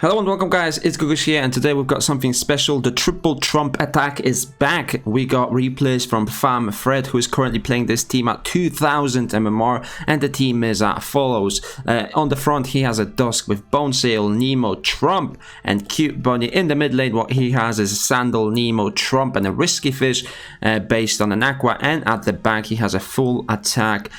Hello and welcome guys, it's Gugus here, and today we've got something special. The triple trump attack is back. We got replays from Pham Fred, who is currently playing this team at 2000 MMR, and the team is as follows. On the front he has a Dusk with Bone Sail, Nemo, Trump and Cute Bunny. In the mid lane what he has is a Sandal, Nemo, Trump and a Risky Fish based on an Aqua, and at the back he has a full attack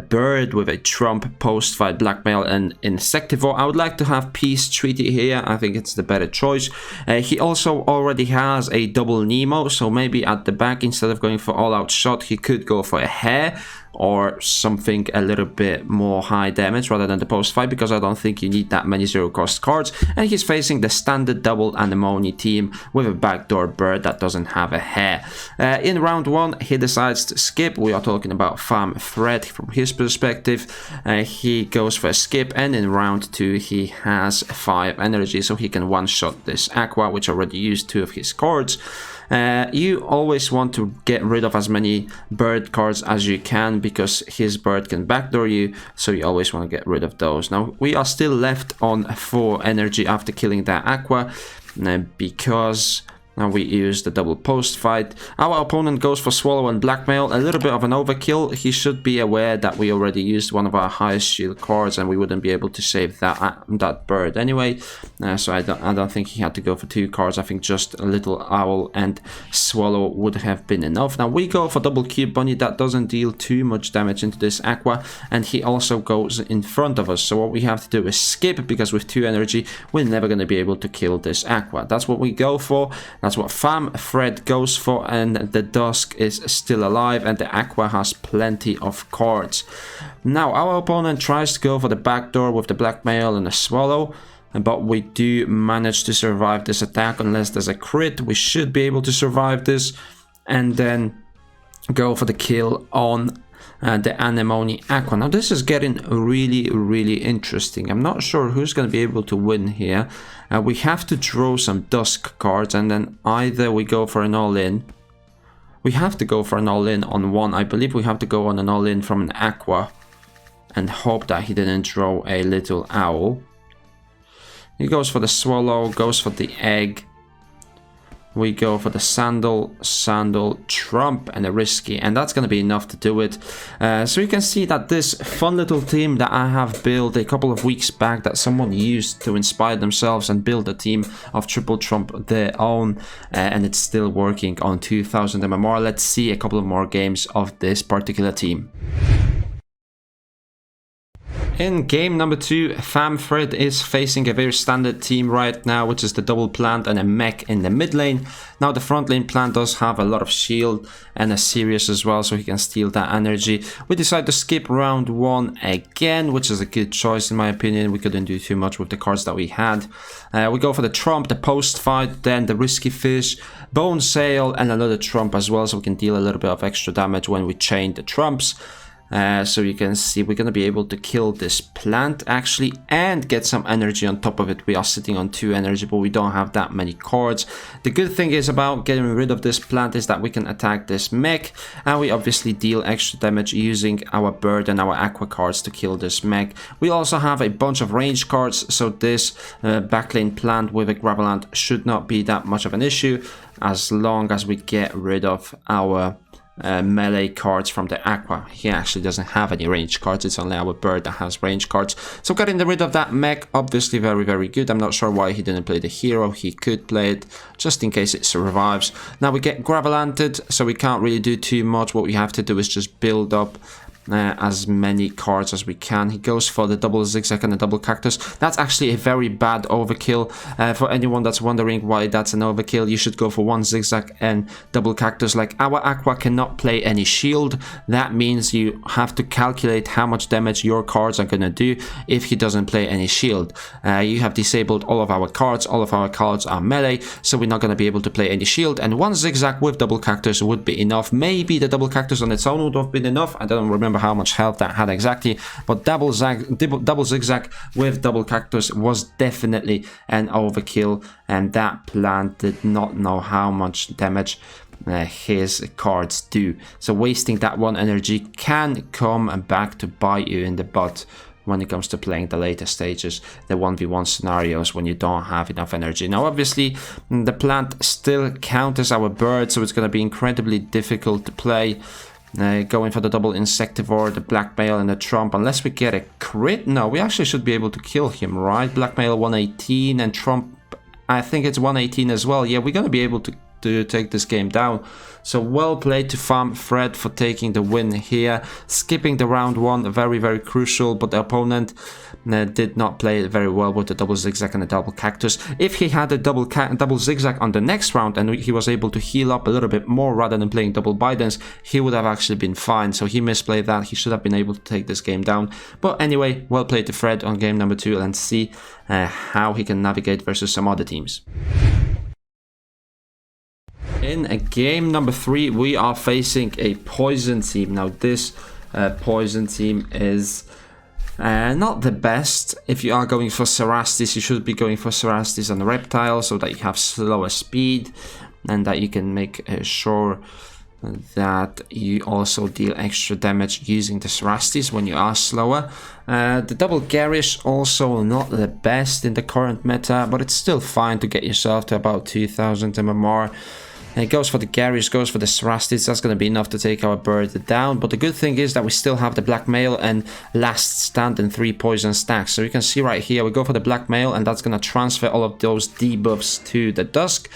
bird with a Trump, post fight, blackmail and insectivore. I would like to have Peace Treaty here. I think it's the better choice. He also already has a double Nemo, so maybe at the back instead of going for all out shot he could go for a hair or something a little bit more high damage rather than the post fight, because I don't think you need that many zero cost cards. And he's facing the standard double Anemone team with a backdoor bird that doesn't have a hair. In round one he decides to skip. We are talking about Pham Fred from his perspective. He goes for a skip, and in round two he has 5 energy, so he can one shot this Aqua, which already used 2 of his cards. You always want to get rid of as many bird cards as you can, because his bird can backdoor you, so you always want to get rid of those. Now we are still left on 4 energy after killing that Aqua, because now we use the double post fight. Our opponent goes for swallow and blackmail, a little bit of an overkill. He should be aware that we already used one of our highest shield cards and we wouldn't be able to save that bird anyway. So I don't think he had to go for 2 cards. I think just a little owl and swallow would have been enough. Now we go for double Cute Bunny. That doesn't deal too much damage into this Aqua, and he also goes in front of us. So what we have to do is skip, because with 2 energy we're never going to be able to kill this Aqua. That's what we go for. That's what Pham Fred goes for, and the Dusk is still alive and the Aqua has plenty of cards. Now our opponent tries to go for the backdoor with the blackmail and the swallow, but we do manage to survive this attack. Unless there's a crit, we should be able to survive this, and then go for the kill on the Anemone Aqua. Now this is getting really interesting. I'm not sure who's going to be able to win here. We have to draw some Dusk cards, and then either we go for an all-in. We have to go for an all-in on one. I believe we have to go on an all-in from an Aqua and hope that he didn't draw a little owl. He goes for the swallow, goes for the egg. We go for the Sandal, Trump and a Risky, and that's going to be enough to do it. So you can see that this fun little team that I have built a couple of weeks back, that someone used to inspire themselves and build a team of triple trump their own, and it's still working on 2000 MMR. Let's see a couple of more games of this particular team. In game number 2, Pham Fred is facing a very standard team right now, which is the double plant and a mech in the mid lane. Now the front lane plant does have a lot of shield and a Sirius as well, so he can steal that energy. We decide to skip round 1 again, which is a good choice in my opinion. We couldn't do too much with the cards that we had. We go for the Trump, the post fight, then the Risky Fish, Bone Sail and another Trump as well, so we can deal a little bit of extra damage when we chain the Trumps. So you can see we're going to be able to kill this plant actually and get some energy on top of it. We are sitting on 2 energy, but we don't have that many cards. The good thing is about getting rid of this plant is that we can attack this mech, and we obviously deal extra damage using our bird and our Aqua cards to kill this mech. We also have a bunch of range cards, so this backlane plant with a Graveland should not be that much of an issue, as long as we get rid of our melee cards from the Aqua. He actually doesn't have any range cards, it's only our bird that has range cards. So getting rid of that mech, obviously very good. I'm not sure why he didn't play the hero. He could play it just in case it survives. Now we get Gravelanted, so we can't really do too much. What we have to do is just build up as many cards as we can. He goes for the double zigzag and the double cactus. That's actually a very bad overkill. For anyone that's wondering why that's an overkill, you should go for 1 zigzag and double cactus. Like, our Aqua cannot play any shield. That means you have to calculate how much damage your cards are gonna do if he doesn't play any shield. You have disabled all of our cards. All of our cards are melee, so we're not gonna be able to play any shield, and 1 zigzag with double cactus would be enough. Maybe the double cactus on its own would have been enough. I don't remember how much health that had exactly, but double zigzag with double cactus was definitely an overkill, and that plant did not know how much damage his cards do. So wasting that 1 energy can come back to bite you in the butt when it comes to playing the later stages, the 1v1 scenarios when you don't have enough energy. Now obviously the plant still counters our bird, so it's going to be incredibly difficult to play. Going for the double insectivore, the blackmail and the trump, unless we get a crit. No, we actually should be able to kill him, right? Blackmail 118 and trump, I think it's 118 as well. Yeah, we're going to be able to take this game down. So well played to Pham Fred for taking the win here. Skipping the round one, very, very crucial, but the opponent did not play it very well with the double zigzag and the double cactus. If he had a double zigzag on the next round and he was able to heal up a little bit more rather than playing double bidens, he would have actually been fine. So he misplayed that. He should have been able to take this game down. But anyway, well played to Fred on game number 2, and see how he can navigate versus some other teams. In game number 3, we are facing a poison team. Now this poison team is not the best. If you are going for Cerastes, you should be going for Cerastes on the reptile, so that you have slower speed and that you can make sure that you also deal extra damage using the Cerastes when you are slower. The double garish also not the best in the current meta, but it's still fine to get yourself to about 2000 MMR. And it goes for the garish, goes for the Cerastes. That's going to be enough to take our bird down. But the good thing is that we still have the blackmail and last stand and 3 poison stacks. So you can see right here, we go for the blackmail, and that's going to transfer all of those debuffs to the dusk.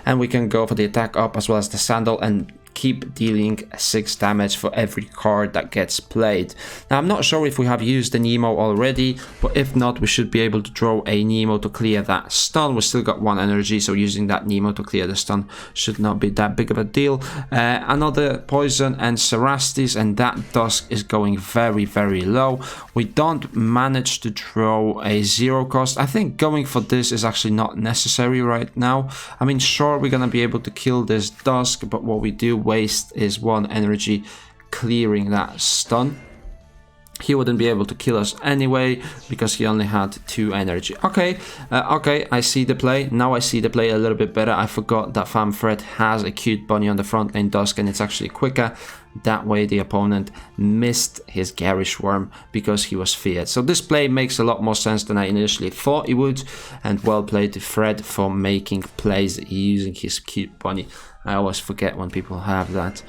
And we can go for the attack up as well as the sandal and keep dealing 6 damage for every card that gets played. Now I'm not sure if we have used the Nemo already, but if not, we should be able to draw a Nemo to clear that stun. We still got 1 energy, so using that Nemo to clear the stun should not be that big of a deal. Another poison and Cerastes, and that dusk is going very, very low. We don't manage to draw a 0 cost. I think going for this is actually not necessary right now. I mean, sure, we're gonna be able to kill this dusk, but what we do waste is 1 energy clearing that stun. He wouldn't be able to kill us anyway because he only had 2 energy. Okay, I see the play. Now I see the play a little bit better. I forgot that Pham Fred has a cute bunny on the front lane dusk, and it's actually quicker. That way the opponent missed his garish worm because he was feared. So this play makes a lot more sense than I initially thought it would, and well played to Fred for making plays using his cute bunny. I always forget when people have that.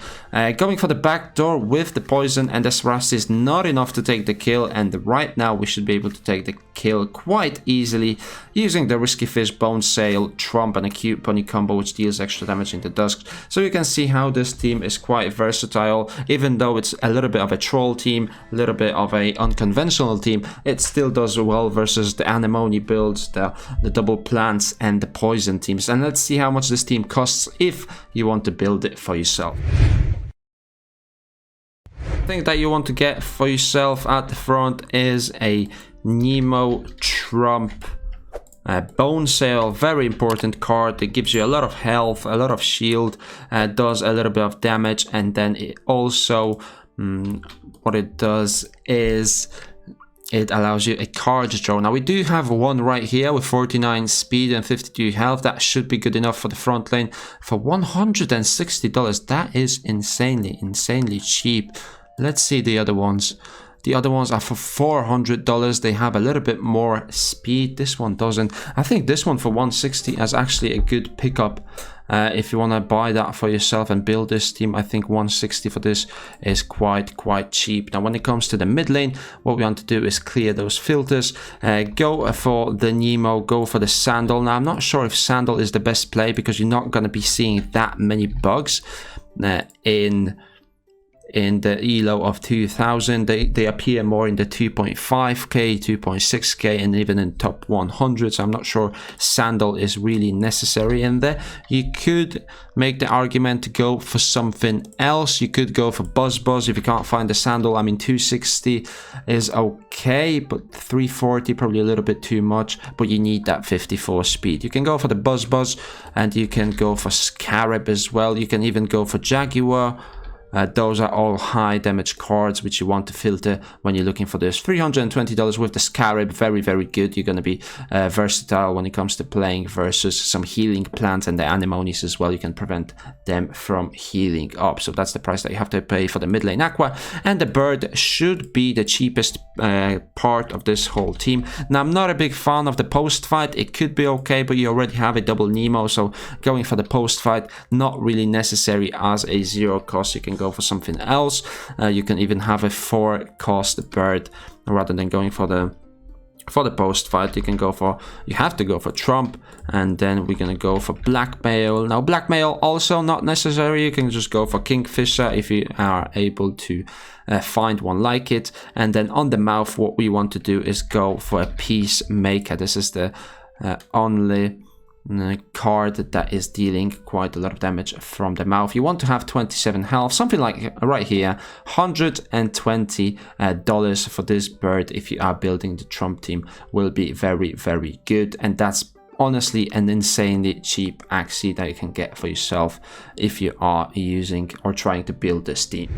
Going for the back door with the poison and the Cerastes is not enough to take the kill, and right now we should be able to take the kill quite easily using the Risky Fish, Bone Sail, Trump and a cute bunny combo which deals extra damage in the dusk. So you can see how this team is quite versatile. Even though it's a little bit of a troll team, a little bit of a unconventional team, it still does well versus the Anemone builds, the double plants and the poison teams. And let's see how much this team costs if you want to build it for yourself. The thing that you want to get for yourself at the front is a Nemo, Trump, Bone Sail, very important card. It gives you a lot of health, a lot of shield, does a little bit of damage, and then it also what it does is it allows you a card draw. Now we do have 1 right here with 49 speed and 52 health. That should be good enough for the front lane. For $160, that is insanely cheap. Let's see the other ones. The other ones are for $400. They have a little bit more speed. This one doesn't. I think this one for $160 is actually a good pickup. If you want to buy that for yourself and build this team, I think $160 for this is quite cheap. Now when it comes to the mid lane, what we want to do is clear those filters. Go for the Nemo, go for the Sandal. Now I'm not sure if Sandal is the best play because you're not going to be seeing that many bugs in the elo of 2000. They appear more in the 2.5k, 2.6k, and even in top 100. So I'm not sure Sandal is really necessary in there. You could make the argument to go for something else. You could go for Buzz if you can't find the Sandal. I mean, 260 is okay, but 340 probably a little bit too much, but you need that 54 speed. You can go for the Buzz and you can go for Scarab as well. You can even go for Jaguar. Those are all high damage cards which you want to filter when you're looking for this. $320 with the Scarab, very, very good. You're going to be versatile when it comes to playing versus some healing plants and the Anemones as well. You can prevent them from healing up. So that's the price that you have to pay for the mid lane Aqua. And the bird should be the cheapest part of this whole team. Now, I'm not a big fan of the post fight. It could be okay, but you already have a double Nemo, so going for the post fight, not really necessary as a 0 cost. You can go for something else. You can even have a 4 cost bird rather than going for the post fight. You have to go for Trump, and then we're gonna go for Blackmail. Now, Blackmail also not necessary. You can just go for Kingfisher if you are able to find one like it. And then on the mouth, what we want to do is go for a Peacemaker. This is the only card that is dealing quite a lot of damage from the mouth. You want to have 27 health, something like right here. $120 for this bird if you are building the Trump team will be very, very good. And that's honestly an insanely cheap Axie that you can get for yourself if you are using or trying to build this team.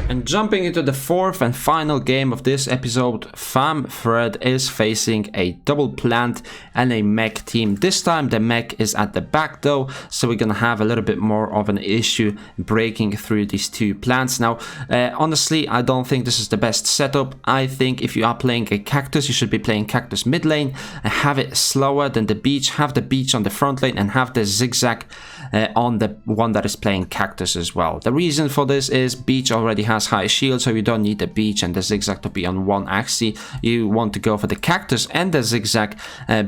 And jumping into the fourth and final game of this episode, Pham Fred is facing a double plant and a mech team. This time the mech is at the back though, so we're gonna have a little bit more of an issue breaking through these two plants. Now, honestly, I don't think this is the best setup. I think if you are playing a cactus, you should be playing cactus mid lane and have it slower than the beach. Have the beach on the front lane and have the zigzag on the one that is playing cactus as well. The reason for this is beach already has high shield, so you don't need the beach and the zigzag to be on one Axie. You want to go for the cactus and the zigzag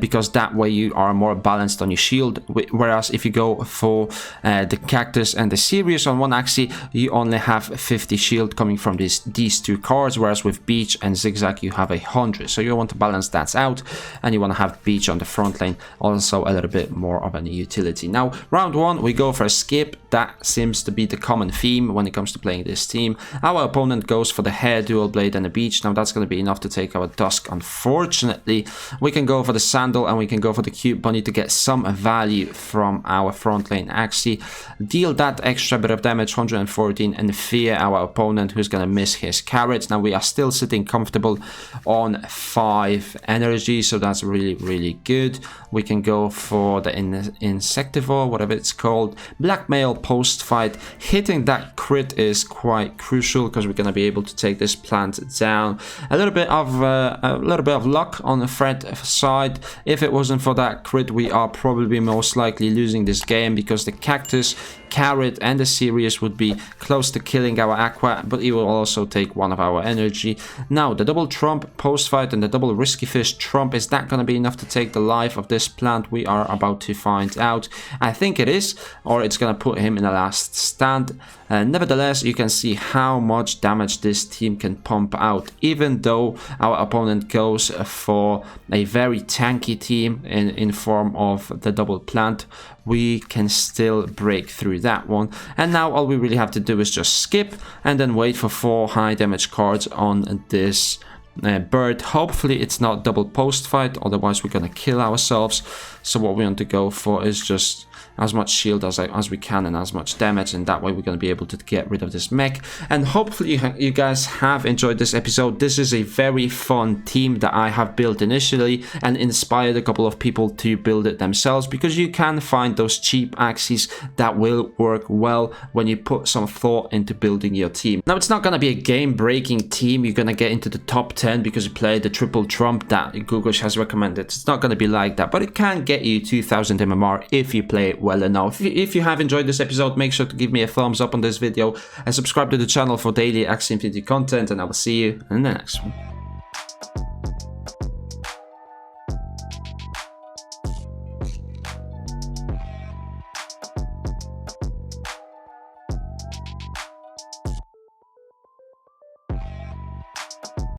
because that way you are more balanced on your shield, whereas if you go for the cactus and the Sirius on one Axie, you only have 50 shield coming from these two cards, whereas with beach and zigzag you have 100. So you want to balance that out, and you want to have beach on the front lane, also a little bit more of an utility. Now, round one, we go for a skip. That seems to be the common theme when it comes to playing this team. Our opponent goes for the hair, dual blade, and a beach. Now that's going to be enough to take our Dusk. Unfortunately, we can go for the sandal and we can go for the cute bunny to get some value from our front lane Axie. Deal that extra bit of damage, 114, and fear our opponent who's going to miss his carrots. Now we are still sitting comfortable on 5 energy, so that's really, really good. We can go for the insectivore, whatever it's called. Blackmail post fight. Hitting that crit is quite crucial because we're going to be able to take this plant down. A little bit of luck on the Fred side. If it wasn't for that crit, we are probably most likely losing this game because the cactus, carrot, and the Sirius would be close to killing our Aqua, but it will also take 1 of our energy. Now, the double Trump post fight and the double Risky Fish Trump, is that going to be enough to take the life of this plant? We are about to find out. I think it is, or it's going to put him in a last stand. Nevertheless, you can see how much damage this team can pump out. Even though our opponent goes for a very tanky team in form of the double plant, we can still break through that one. And now all we really have to do is just skip and then wait for 4 high damage cards on this bird. Hopefully it's not double post fight, otherwise we're gonna kill ourselves. So what we want to go for is just as much shield as we can and as much damage, and that way we're going to be able to get rid of this mech. And hopefully you guys have enjoyed this episode. This is a very fun team that I have built initially and inspired a couple of people to build it themselves, because you can find those cheap Axies that will work well when you put some thought into building your team. Now, it's not going to be a game-breaking team. You're going to get into the top 10 because you play the triple Trump that Gugus has recommended. It's not going to be like that, but it can get you 2000 MMR if you play it well enough. If you have enjoyed this episode, make sure to give me a thumbs up on this video and subscribe to the channel for daily Axie Infinity content, and I will see you in the next one.